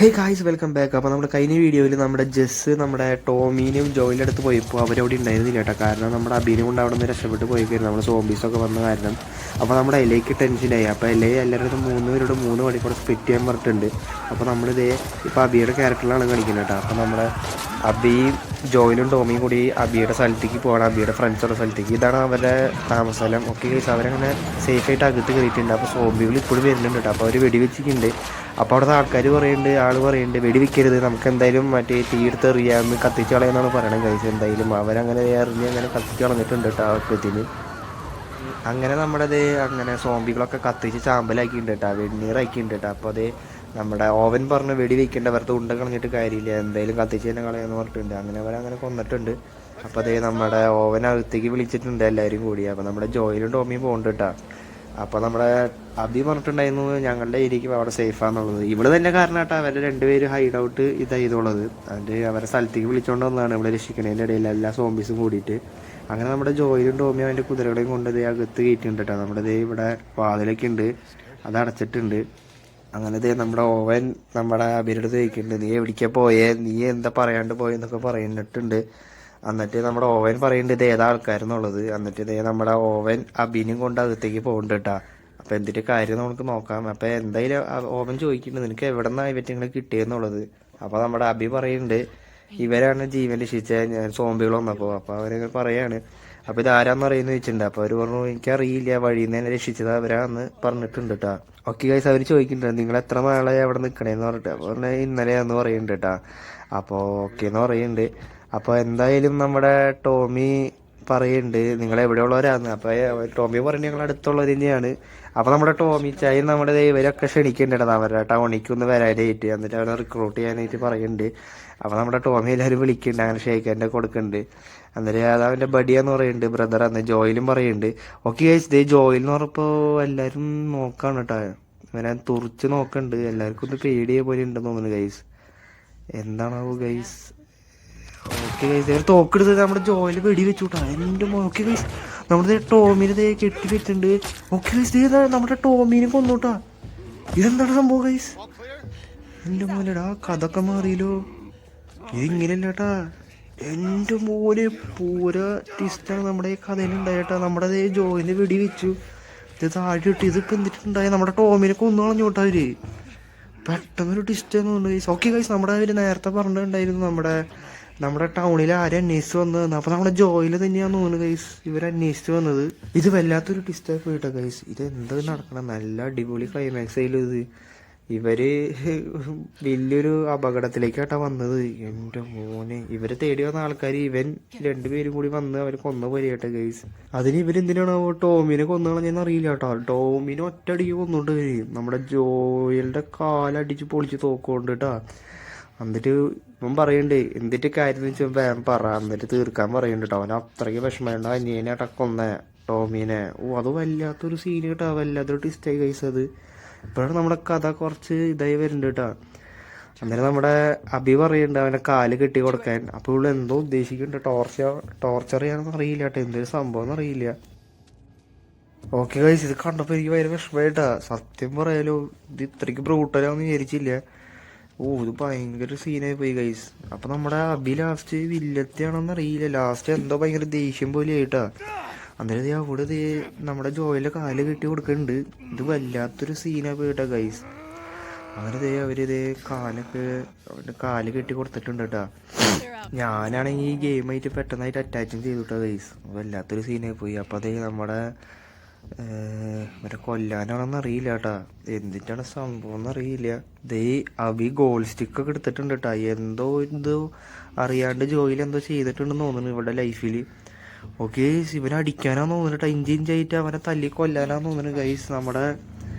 Hey guys welcome back. അപ്പോൾ നമ്മുടെ കഴിഞ്ഞ വീഡിയോയിൽ നമ്മുടെ ജസ് നമ്മുടെ ടോമീനും ജോയിൻ്റെ അടുത്ത് പോയപ്പോൾ അവരവിടെ ഉണ്ടായിരുന്നില്ല കേട്ടോ. കാരണം നമ്മുടെ അബീനെ കൊണ്ട് അവിടെ നിന്ന് രക്ഷപ്പെട്ട് പോയിക്കായിരുന്നു നമ്മുടെ സോംബീസൊക്കെ വന്ന കാരണം. അപ്പോൾ നമ്മുടെ എലയ്ക്ക് ടെൻഷനായി. അപ്പോൾ എല്ലാവരും 3 പേരോട് 3 വഴി കൂടെ സ്പ്ലിറ്റ് ചെയ്യാൻ പറഞ്ഞിട്ടുണ്ട്. അപ്പോൾ നമ്മളിതേ ഇപ്പോൾ അബിയുടെ ക്യാരക്ടറിലാണ് കളിക്കുന്നത് കേട്ടോ. അപ്പോൾ നമ്മുടെ അബിയും ജോയിലും ടോമിയും കൂടി അബിയുടെ സ്ഥലത്തേക്ക് പോകണം, അബിയുടെ ഫ്രണ്ട്സുള്ള സ്ഥലത്തേക്ക്. ഇതാണ് അവരുടെ താമസസ്ഥലം. ഓക്കെ ഗൈസ്, അവരങ്ങനെ സേഫായിട്ട് അകത്ത് കയറിയിട്ടുണ്ട്. അപ്പോൾ സോംബികൾ ഇപ്പോഴും വരുന്നുണ്ട് കേട്ടോ. അപ്പോൾ അവർ വെടിവെച്ചിട്ടുണ്ട്. അപ്പോൾ അവിടുത്തെ ആൾക്കാർ പറയുന്നുണ്ട് വെടിവെക്കരുത്, നമുക്ക് എന്തായാലും മറ്റേ തീർത്ത് എറിയാമെന്ന് കത്തിച്ച് കളയെന്നാണ് പറയണത് ഗൈസ്. എന്തായാലും അവരങ്ങനെ എറിഞ്ഞ് അങ്ങനെ കത്തിച്ച് കളഞ്ഞിട്ടുണ്ട് കേട്ടോ ആൾക്കത്തിന്. അങ്ങനെ അങ്ങനെ സോംബികളൊക്കെ കത്തിച്ച് ചാമ്പലാക്കിയിട്ടുണ്ട് കേട്ടോ, വെണ്ണീറാക്കിയിട്ടുണ്ട് കേട്ടോ. അപ്പോൾ അത് നമ്മുടെ ഓവൻ പറഞ്ഞ് വെടി വെക്കേണ്ട, വെറുതെ ഉണ്ട കളഞ്ഞിട്ട് കാര്യമില്ല, എന്തായാലും കത്തിച്ച് തന്നെ കളയാന്ന് പറഞ്ഞിട്ടുണ്ട്. അങ്ങനെ അവരങ്ങനെ കൊന്നിട്ടുണ്ട്. അപ്പോൾ അതേ നമ്മുടെ ഓവനകത്തേക്ക് വിളിച്ചിട്ടുണ്ട് എല്ലാവരും കൂടി. അപ്പോൾ നമ്മുടെ ജോയിലും ടോമിയും പോകുന്നുണ്ട് കേട്ടോ. അപ്പോൾ നമ്മുടെ അബി പറഞ്ഞിട്ടുണ്ടായിരുന്നു ഞങ്ങളുടെ ഏരിയക്ക് അവിടെ സേഫാന്നുള്ളത്. ഇവിടെ തന്നെ കാരണം കേട്ടോ അവരുടെ 2 പേര് ഹൈഡ് ഔട്ട് ഇതായതുള്ളത്. അതിൻ്റെ അവരുടെ സ്ഥലത്തേക്ക് വിളിച്ചുകൊണ്ട് വന്നതാണ് ഇവിടെ രക്ഷിക്കണതിൻ്റെ ഇടയിൽ എല്ലാ സോംബീസും കൂടിയിട്ട്. അങ്ങനെ നമ്മുടെ ജോയിലും ടോമിയും അതിൻ്റെ കുതിരകളെയും കൊണ്ട് അകത്ത് കയറ്റിയിട്ടുണ്ട് കേട്ടോ. നമ്മുടെ ഇവിടെ വാതിലൊക്കെ ഉണ്ട്, അത് അടച്ചിട്ടുണ്ട്. അങ്ങനെ നമ്മുടെ ഓവൻ നമ്മുടെ അബിയുടെ അടുത്ത് ചോദിക്കുന്നുണ്ട്, നീ എവിടേക്കാണ് പോയേ, നീ എന്താ പറയാണ്ട് പോയെന്നൊക്കെ പറയുന്നിട്ടുണ്ട്. എന്നിട്ട് നമ്മുടെ ഓവൻ പറയുന്നുണ്ട് ഏതാ ആൾക്കാരെന്നുള്ളത്. എന്നിട്ട് നമ്മുടെ ഓവൻ അബിനും കൊണ്ട് അകത്തേക്ക് പോകുന്നുണ്ട് കേട്ടോ. അപ്പോൾ എന്തിട്ട് കാര്യം നമുക്ക് നോക്കാം. അപ്പോൾ എന്തായാലും ഓവൻ ചോദിക്കുന്നുണ്ട് നിനക്ക് എവിടെ നിന്നാണ് ഇവറ്റിങ്ങൾ കിട്ടിയെന്നുള്ളത്. അപ്പോൾ നമ്മുടെ അബി പറയുന്നുണ്ട് ഇവരാണ് ജീവൻ രക്ഷിച്ചത് ഞാൻ സോംബികൾ വന്നപ്പോൾ. അപ്പോൾ അവരങ്ങനെ പറയാണ്. അപ്പോൾ ഇതാരാന്ന് പറയുന്നത് ചോദിച്ചിട്ടുണ്ട്. അപ്പോൾ അവർ പറഞ്ഞു എനിക്കറിയില്ല, വഴിയിൽ നിന്ന് തന്നെ രക്ഷിച്ചത് അവരാന്ന് പറഞ്ഞിട്ടുണ്ട് കേട്ടോ. ഓക്കെ ഗൈസ്, അവർ ചോദിക്കുന്നുണ്ട് നിങ്ങൾ എത്ര നാളെ അവിടെ നിൽക്കണേന്ന് പറഞ്ഞിട്ട്. അപ്പോൾ പറഞ്ഞാൽ ഇന്നലെയാന്ന് പറയുന്നുണ്ട് കേട്ടോ. അപ്പോൾ ഓക്കെ എന്ന് പറയുന്നുണ്ട്. അപ്പോൾ എന്തായാലും നമ്മുടെ ടോമി പറയുന്നുണ്ട് നിങ്ങൾ എവിടെയുള്ളവരാന്ന്. അപ്പോൾ ടോമി പറയുന്നത് ഞങ്ങൾ അടുത്തുള്ളവർ തന്നെയാണ്. അപ്പോൾ നമ്മുടെ ടോമി ചായ നമ്മുടെ ഇവരൊക്കെ ക്ഷണിക്കുന്നുണ്ട് അവരുടെ ടൗണിക്ക് ഒന്ന് വരാനായിട്ട്. എന്നിട്ട് അവരെ റിക്രൂട്ട് ചെയ്യാനായിട്ട് പറയുന്നുണ്ട്. അപ്പോൾ നമ്മുടെ ടോമി എല്ലാവരും വിളിക്കുന്നുണ്ട്, അങ്ങനെ ഷേക്കാൻ്റെ കൊടുക്കുന്നുണ്ട്. എന്നിട്ട് അത് അവൻ്റെ ബഡിയാന്ന് പറയുന്നുണ്ട്, ബ്രദർ അന്ന് ജോയിലും പറയുന്നുണ്ട്. ഓക്കെ ഗൈസ്, ജോയിൽ എന്ന് പറഞ്ഞപ്പോൾ എല്ലാവരും നോക്കാണ് കേട്ടോ, ഇവനെ തുറച്ച് നോക്കുന്നുണ്ട്. എല്ലാവർക്കും ഒന്ന് പേടിയെ പോലെ ഉണ്ടെന്ന് തോന്നുന്നു ഗൈസ്. എന്താണാവോ ഗൈസ്. ഓക്കെ ഗൈസ്, ഇവർ തോക്കെടുത്ത് നമ്മുടെ ജോയിൽ വെടി വെച്ചുട്ടാ. എൻ്റെ ഓക്കെ ഗൈസ്, നമ്മുടെ ടോമിനെ കെട്ടി വെച്ചിട്ടുണ്ട്. ഓക്കെ ഗൈസ്, നമ്മുടെ ടോമിനെ കൊന്നോട്ടാ. ഇതെന്താണ് സംഭവം ഗൈസ്? എൻ്റെ മോനെടാ കഥക്കെ മാറിയല്ലോ. ഇതിങ്ങനെയല്ലേട്ടാ എൻ്റെ മോനെ, പൂര ട്വിസ്റ്റാണ് നമ്മുടെ ഈ കഥയിലുണ്ടായിട്ടാ. നമ്മുടെ ജോയിന് വെടി വെച്ചു, ഇത് താഴെ ഇട്ട്. ഇതിപ്പോൾ എന്നിട്ടുണ്ടായ നമ്മുടെ ടോമിനെ കൊന്നു കളഞ്ഞോട്ടാ അവര്. പെട്ടെന്നൊരു ട്വിസ്റ്റ് തോന്നുന്നു. ഓക്കെ ഗൈസ്, നമ്മുടെ അവർ നേരത്തെ പറഞ്ഞിട്ടുണ്ടായിരുന്നു നമ്മുടെ ടൗണിൽ ആരും അന്വേഷിച്ച് വന്നതെന്ന്. അപ്പോൾ നമ്മുടെ ജോയിൽ തന്നെയാന്ന് തോന്നുന്നു ഗൈസ് ഇവർ അന്വേഷിച്ച് വന്നത്. ഇത് വല്ലാത്തൊരു ട്വിസ്റ്റായി പോയിട്ടോ ഗൈസ്. ഇത് എന്താ നടക്കണം, നല്ല അടിപൊളി ക്ലൈമാക്സ് ആയാലും ഇത്. ഇവര് വലിയൊരു അപകടത്തിലേക്കാട്ടാ വന്നത്. എൻ്റെ മോനെ, ഇവരെ തേടി വന്ന ആൾക്കാർ ഇവൻ 2 പേരും കൂടി വന്ന് അവർ കൊന്ന പോലെയാട്ടെ ഗൈസ്. അതിന് ഇവരെന്തിനാണ് ടോമിനെ കൊന്നു കളഞ്ഞെന്ന് അറിയില്ല കേട്ടോ. ടോമിനെ ഒറ്റയടിക്ക് കൊന്നോണ്ട് വരും. നമ്മുടെ ജോയലിന്റെ കാലടിച്ച് പൊളിച്ച് തോക്കൊണ്ട് കേട്ടാ. എന്നിട്ട് ഇവൻ പറയുന്നുണ്ട് എന്തിട്ട് കാര്യം വെച്ചാൽ വേഗം പറ, എന്നിട്ട് തീർക്കാൻ പറയുന്നുണ്ട് കേട്ടോ. അവൻ അത്രയ്ക്ക് വിഷമമുണ്ട് അനിയനായിട്ടാ കൊന്ന ടോമിനെ. അത് വല്ലാത്തൊരു സീൻ കേട്ടോ, വല്ലാത്തൊരു ട്വിസ്റ്റായി ഗൈസ് അത്. ഇപ്പോഴാണ് നമ്മുടെ കഥ കുറച്ച് ഇതായി വരുന്നുണ്ട് കേട്ടോ. അന്നേരം നമ്മുടെ അബി പറയുന്നുണ്ട് അവൻ്റെ കാല് കെട്ടി കൊടുക്കാൻ. അപ്പോൾ ഇവിടെ എന്തോ ഉദ്ദേശിക്കുന്നുണ്ട്, ടോർച്ചർ ചെയ്യാനൊന്നും അറിയില്ല കേട്ടോ, എന്തൊരു സംഭവം എന്ന് അറിയില്ല. ഓക്കെ ഗൈസ്, ഇത് കണ്ടപ്പോൾ എനിക്ക് ഭയങ്കര വിഷമമായിട്ടാ, സത്യം പറയാലോ. ഇത് ഇത്രയ്ക്ക് ബ്രൂട്ടലാന്ന് വിചാരിച്ചില്ല. ഇത് ഭയങ്കര സീനായി പോയി ഗൈസ്. അപ്പൊ നമ്മുടെ അബി ലാസ്റ്റ് വില്ലത്തിയാണെന്ന് അറിയില്ല, ലാസ്റ്റ് എന്തോ ഭയങ്കര ദേഷ്യം പോലെ ആയിട്ടാ. അന്നേരം അവിടെ നമ്മുടെ ജോയിലെ കാല് കെട്ടി കൊടുക്കുന്നുണ്ട്. ഇത് വല്ലാത്തൊരു സീനായി പോയിട്ടാ ഗൈസ്. അങ്ങനെ അവര് അവന്റെ കാല് കെട്ടി കൊടുത്തിട്ടുണ്ട് കേട്ടാ. ഞാനാണെങ്കിൽ ഈ ഗെയിമായിട്ട് പെട്ടെന്നായിട്ട് അറ്റാച്ചും ചെയ്തുട്ടാ ഗൈസ്. വല്ലാത്തൊരു സീനായി പോയി. അപ്പൊ നമ്മുടെ മറ്റേ കൊല്ലാനാണെന്ന് അറിയില്ല കേട്ടാ, എന്തിട്ടാണ് സംഭവം എന്നറിയില്ല. അബി ഗോൾ സ്റ്റിക്കൊക്കെ എടുത്തിട്ടുണ്ട് കേട്ടാ. എന്തോ അറിയാണ്ട് ജോയിൽ എന്തോ ചെയ്തിട്ടുണ്ടെന്ന് തോന്നുന്നു ഇവിടെ ലൈഫിൽ. ഓക്കെ, ഇവനെ അടിക്കാനാന്ന് തോന്നുന്നു കേട്ടോ, ഇഞ്ചിഞ്ചായിട്ട് അവനെ തല്ലി കൊല്ലാനാന്ന് തോന്നുന്നു ഗൈസ്. നമ്മുടെ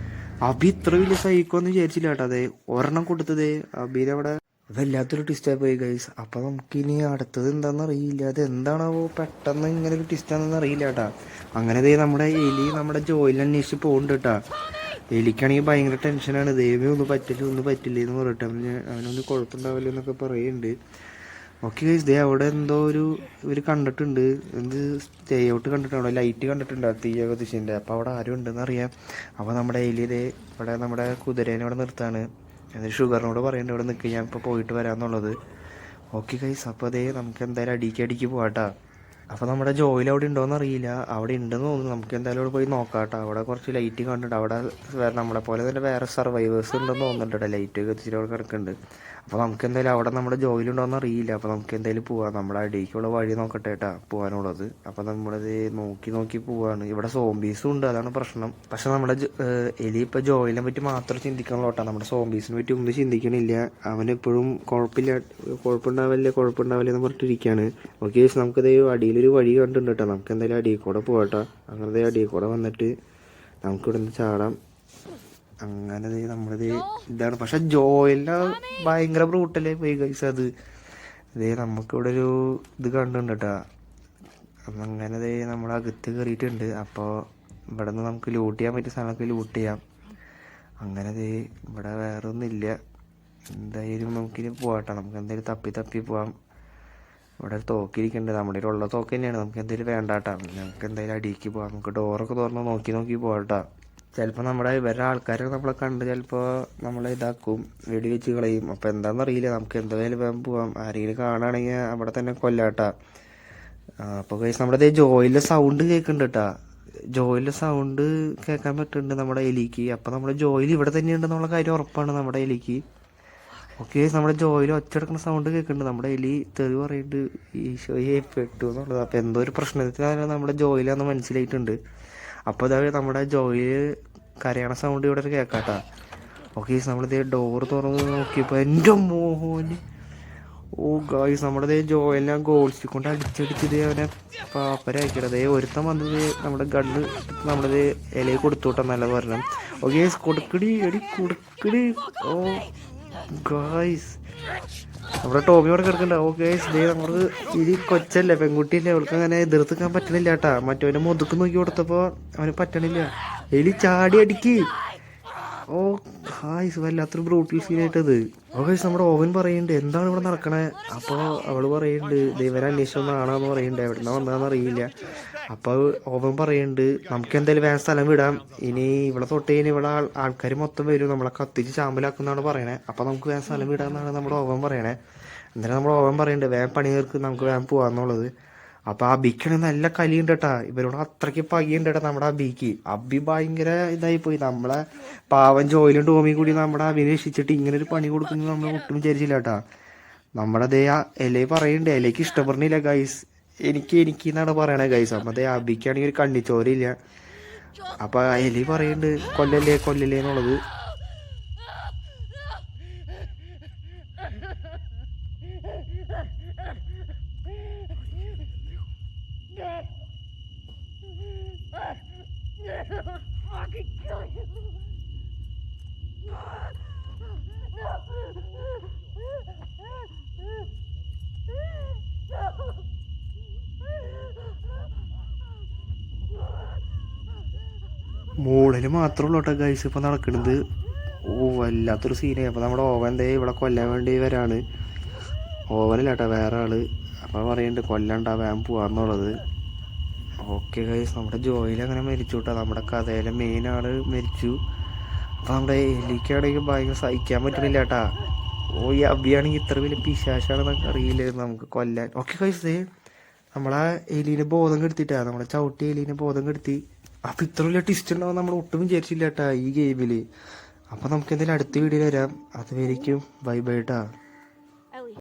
അബി ഇത്ര വലിയ സൈക്കോന്ന് വിചാരിച്ചില്ല കേട്ടോ. ഒരെണ്ണം കൊടുത്തത് അബിനെ അവിടെ വല്ലാത്തൊരു ട്വിസ്റ്റായി പോയി ഗൈസ്. അപ്പൊ നമുക്കിനി അടുത്തത് എന്താണെന്ന് അറിയില്ല, അത് എന്താണാവോ പെട്ടെന്ന് ഇങ്ങനെ ഒരു ട്വിസ്റ്റാണെന്ന് അറിയില്ല കേട്ടാ. അങ്ങനെ നമ്മുടെ എലി നമ്മുടെ ജോയിലിനെ അന്വേഷിച്ച് പോകുന്നുണ്ട് കേട്ടാ. എലിക്കാണെങ്കിൽ ഭയങ്കര ടെൻഷനാണ്, ദൈവമേ ഒന്നും പറ്റില്ല എന്ന് പറഞ്ഞിട്ട് അവനൊന്നും കുഴപ്പമുണ്ടാവില്ല എന്നൊക്കെ പറയുന്നുണ്ട്. ഓക്കെ ഗൈസ്, അവിടെ എന്തോ ഇവർ കണ്ടിട്ടുണ്ട്, എന്ത് സ്റ്റേ ഔട്ട് കണ്ടിട്ടുണ്ട്, അവിടെ ലൈറ്റ് കണ്ടിട്ടുണ്ട് തീയൊക്കെ ദിശൻ്റെ. അപ്പോൾ അവിടെ ആരും ഉണ്ടെന്ന് അറിയാം. അപ്പോൾ നമ്മുടെ എലി ഇവിടെ നമ്മുടെ കുതിരേനെ ഇവിടെ നിർത്താണ്. എന്നിട്ട് ഷുഗറിനോട് പറയണ്ട ഇവിടെ നിൽക്കുക, ഞാൻ ഇപ്പോൾ പോയിട്ട് വരാമെന്നുള്ളത്. ഓക്കെ ഗൈസ്, അപ്പോൾ അതേ നമുക്ക് എന്തായാലും അടിക്ക് പോകാട്ടാ. അപ്പോൾ നമ്മുടെ ജോയിൽ അവിടെ ഉണ്ടോയെന്ന് അറിയില്ല, അവിടെ ഉണ്ടെന്ന് തോന്നുന്നു. നമുക്ക് എന്തായാലും അവിടെ പോയി നോക്കാം കേട്ടോ. അവിടെ കുറച്ച് ലൈറ്റ് കണ്ടിട്ടുണ്ട്. അവിടെ നമ്മളെ പോലെ തന്നെ വേറെ സർവൈവേഴ്സ് ഉണ്ടെന്ന് തോന്നുന്നുണ്ട് കേട്ടോ. ലൈറ്റ് കത്തിച്ചിട്ട് അവിടെ കിടക്കുന്നുണ്ട്. അപ്പോൾ നമുക്ക് എന്തായാലും അവിടെ നമ്മുടെ ജോയിലുണ്ടോയെന്ന് അറിയില്ല. അപ്പോൾ നമുക്ക് എന്തായാലും പോവാം. നമ്മുടെ അടിയിലേക്കുള്ള വഴി നോക്കട്ടെ കേട്ടാ പോകാനുള്ളത്. അപ്പോൾ നമ്മളത് നോക്കി പോവാണ്. ഇവിടെ സോംബീസും ഉണ്ട്, അതാണ് പ്രശ്നം. പക്ഷെ നമ്മുടെ എലി ഇപ്പോൾ ജോയിലിനെ പറ്റി മാത്രം ചിന്തിക്കണല്ലോ കേട്ടോ. നമ്മുടെ സോംബീസിനെ പറ്റി ഒന്നും ചിന്തിക്കണില്ല. അവനെപ്പോഴും കുഴപ്പമുണ്ടാവില്ല എന്ന് പറഞ്ഞിട്ടിരിക്കുകയാണ്. ഓക്കെ, നമുക്കത് അടിയിലൊരു വഴി കണ്ടിട്ടുണ്ട് കേട്ടോ. നമുക്ക് എന്തായാലും അടിയിൽ കൂടെ പോകട്ടോ. അങ്ങനത്തെ അടിയിൽ കൂടെ വന്നിട്ട് നമുക്കിവിടെ നിന്ന് ചാടാം. അങ്ങനെ നമ്മളിത് ഇതാണ്. പക്ഷെ ജോയിലിന് ഭയങ്കര ബ്രൂട്ടല്ലേ പോയി ഗൈസ്. അത് നമുക്കിവിടെ ഒരു ഇത് കണ്ടിട്ടുണ്ട് കേട്ടോ. അങ്ങനെ നമ്മുടെ അകത്ത് കയറിയിട്ടുണ്ട്. അപ്പോൾ ഇവിടെ നിന്ന് നമുക്ക് ലൂട്ട് ചെയ്യാൻ പറ്റിയ സാധനമൊക്കെ ലൂട്ട് ചെയ്യാം. അങ്ങനെ ഇവിടെ വേറെ ഒന്നുമില്ല. എന്തായാലും നമുക്കിനി പോകട്ടെ. നമുക്ക് എന്തായാലും തപ്പി പോവാം. ഇവിടെ ഒരു തോക്കിരിക്കുന്നുണ്ട്. നമ്മുടെ ഉള്ള തോക്ക് തന്നെയാണ്. നമുക്ക് എന്തായാലും വേണ്ടാട്ടാ. നമുക്ക് എന്തായാലും അടിയിലേക്ക് പോവാം. നമുക്ക് ഡോറൊക്കെ തുറന്ന് നോക്കി പോകട്ടാ. ചിലപ്പോൾ നമ്മുടെ ഇവരുടെ ആൾക്കാരൊക്കെ നമ്മളെ കണ്ട് ചിലപ്പോൾ നമ്മളെ ഇതാക്കും, വെടി വെച്ച് കളയും. അപ്പോൾ എന്താണെന്നറിയില്ല. നമുക്ക് എന്തായാലും വേഗം പോവാം. ആരെങ്കിലും കാണുകയാണെങ്കിൽ അവിടെ തന്നെ കൊല്ലാട്ടാ. അപ്പോൾ കഴിച്ച് നമ്മുടെ ജോയിലെ സൗണ്ട് കേൾക്കുന്നുണ്ട് കേട്ടാ. ജോയിലെ സൗണ്ട് കേൾക്കാൻ പറ്റുന്നുണ്ട് നമ്മുടെ എലിക്ക്. അപ്പോൾ നമ്മുടെ ജോയിൽ ഇവിടെ തന്നെയുണ്ടെന്നുള്ള കാര്യം ഉറപ്പാണ് നമ്മുടെ എലിക്ക്. ഓക്കെ, നമ്മുടെ ജോയിൽ ഒച്ചെടുക്കുന്ന സൗണ്ട് കേൾക്കുന്നുണ്ട്. നമ്മുടെ എലി തെറി പറയുന്നുണ്ട് ഈശോയെ പെട്ടു എന്നുള്ളത്. അപ്പോൾ എന്തോ ഒരു പ്രശ്നത്തിലാണ് നമ്മുടെ ജോയിലാന്ന് മനസ്സിലായിട്ടുണ്ട്. അപ്പോൾ അതായത് നമ്മുടെ ജോയിൽ കരയണ സൗണ്ട് ഇവിടെ കേൾക്കാട്ടാ. ഓക്കെ, നമ്മളിത് ഡോറ് തുറന്ന് നോക്കിയപ്പോൾ എൻ്റെ മോഹന്, ഓ ഗായ്സ്, നമ്മുടെ ജോയിലിനെ ഗോൾസിൽ കൊണ്ട് അടിച്ചടിച്ചത് അവനെ പാപ്പരാക്കിയത്. ഒരുത്തം വന്നത് നമ്മുടെ ഗണ്ണ് നമ്മളത് ഇലയിൽ കൊടുത്തു വിട്ടാൽ നല്ല പറഞ്ഞു. ഓക്കെ, കൊടുക്കടി കൊടുക്കടി. ഓ ഗായ്സ്, നമ്മുടെ ടോമി അവിടെ കിടക്കണ്ട. ഓക്കെ, നമുക്ക് ഇനി കൊച്ചല്ലേ, പെൺകുട്ടിയല്ലേ, അവൾക്ക് അങ്ങനെ എതിർത്തിക്കാൻ പറ്റണില്ല കേട്ടാ. മറ്റവനെ മുതുക്ക് നോക്കി കൊടുത്തപ്പോൾ അവന് പറ്റണില്ല. എലി ചാടി അടിക്ക്. ഓ ഹായ്സ്, വല്ലാത്തൊരു ബ്രൂട്ടൽ സീനായിട്ടത്. ഓക്കെ, നമ്മുടെ ഓവൻ പറയുന്നുണ്ട് എന്താണ് ഇവിടെ നടക്കണേ. അപ്പോൾ അവള് പറയുന്നുണ്ട് ദൈവനെ അന്വേഷിച്ചൊന്നാണെന്ന് പറയുന്നുണ്ട്. എവിടുന്ന വന്നതെന്ന് അറിയില്ല. അപ്പോൾ ഓവൻ പറയുന്നുണ്ട് നമുക്ക് എന്തായാലും വേറെ സ്ഥലം വിടാം. ഇനി ഇവിടെ തൊട്ട് കഴിഞ്ഞാൽ ഇവിടെ ആൾക്കാർ മൊത്തം വരും, നമ്മളെ കത്തിച്ച് ചാമ്പലാക്കുന്നതാണ് പറയണേ. അപ്പോൾ നമുക്ക് വേറെ സ്ഥലം വിടാമെന്നാണ് നമ്മുടെ ഓവൻ പറയണേ. എന്നിട്ട് നമ്മുടെ ഓവൻ പറയുന്നുണ്ട് വേഗം പണി തീർക്ക്, നമുക്ക് വേഗം പോകാമെന്നുള്ളത്. അപ്പോൾ അബിക്കാണെങ്കിൽ നല്ല കലിയുണ്ട് കേട്ടാ. ഇവരോട് അത്രയ്ക്ക് പകിയുണ്ട് കേട്ടാ നമ്മുടെ അബിക്ക്. അബി ഭയങ്കര ഇതായിപ്പോയി. നമ്മളെ പാവൻ ജോയിലും ടോമിയും കൂടി നമ്മുടെ അബിനെ രക്ഷിച്ചിട്ട് ഇങ്ങനെ ഒരു പണി കൊടുക്കുന്നത് നമ്മൾ ഒട്ടും വിചാരിച്ചില്ല കേട്ടാ. നമ്മുടെ ആ എലയെ പറയുന്നുണ്ട്, എലയ്ക്ക് ഇഷ്ടപ്പെടണില്ല ഗൈസ്, എനിക്ക് എന്നാണ് പറയണേ ഗൈസ്. അപ്പം അബിക്കാണെങ്കിൽ ഒരു കണ്ണിച്ചോരില്ല. അപ്പം എലി പറയുന്നുണ്ട് കൊല്ലല്ലേ എന്നുള്ളത്. മോളിൽ മാത്രമേ ഉള്ളൂ കേട്ടോ ഗൈസ് ഇപ്പം നടക്കണത്. ഓ വല്ലാത്തൊരു സീനായി. അപ്പോൾ നമ്മുടെ ഓവൻ ഇവിടെ കൊല്ലാൻ വേണ്ടി വരാണ്. ഓവനല്ല കേട്ടോ, വേറെ ആള്. അപ്പോൾ പറയുന്നുണ്ട് കൊല്ലണ്ട, വേഗം പോവാന്നുള്ളത്. ഓക്കെ ഗൈസ്, നമ്മുടെ ജോയിൽ അങ്ങനെ മരിച്ചു കേട്ടോ. നമ്മുടെ കഥയിലെ മെയിൻ ആള് മരിച്ചു. അപ്പോൾ നമ്മുടെ എലിക്കാണെങ്കിൽ ഭയങ്കര സഹിക്കാൻ പറ്റണില്ല കേട്ടാ. ഓ ഈ അബിയാണെങ്കിൽ ഇത്ര വലിയ പിശാശാണെന്നൊക്കെ അറിയില്ലായിരുന്നു നമുക്ക് കൊല്ലാൻ. ഓക്കെ ഗൈസ്, നമ്മളെ എലീനെ ബോധം കെടുത്തിട്ടാ, നമ്മളെ ചവിട്ടി എലീനെ ബോധം കെടുത്തി. അപ്പം ഇത്ര വലിയ ട്വിസ്റ്റ് ഉണ്ടാവും നമ്മൾ ഒട്ടും വിചാരിച്ചില്ല കേട്ടാ ഈ ഗെയിമിൽ. അപ്പം നമുക്ക് എന്തായാലും അടുത്ത വീഡിയോയിൽ വരാം. അതുവരേക്കും ബൈ ട്ടാ.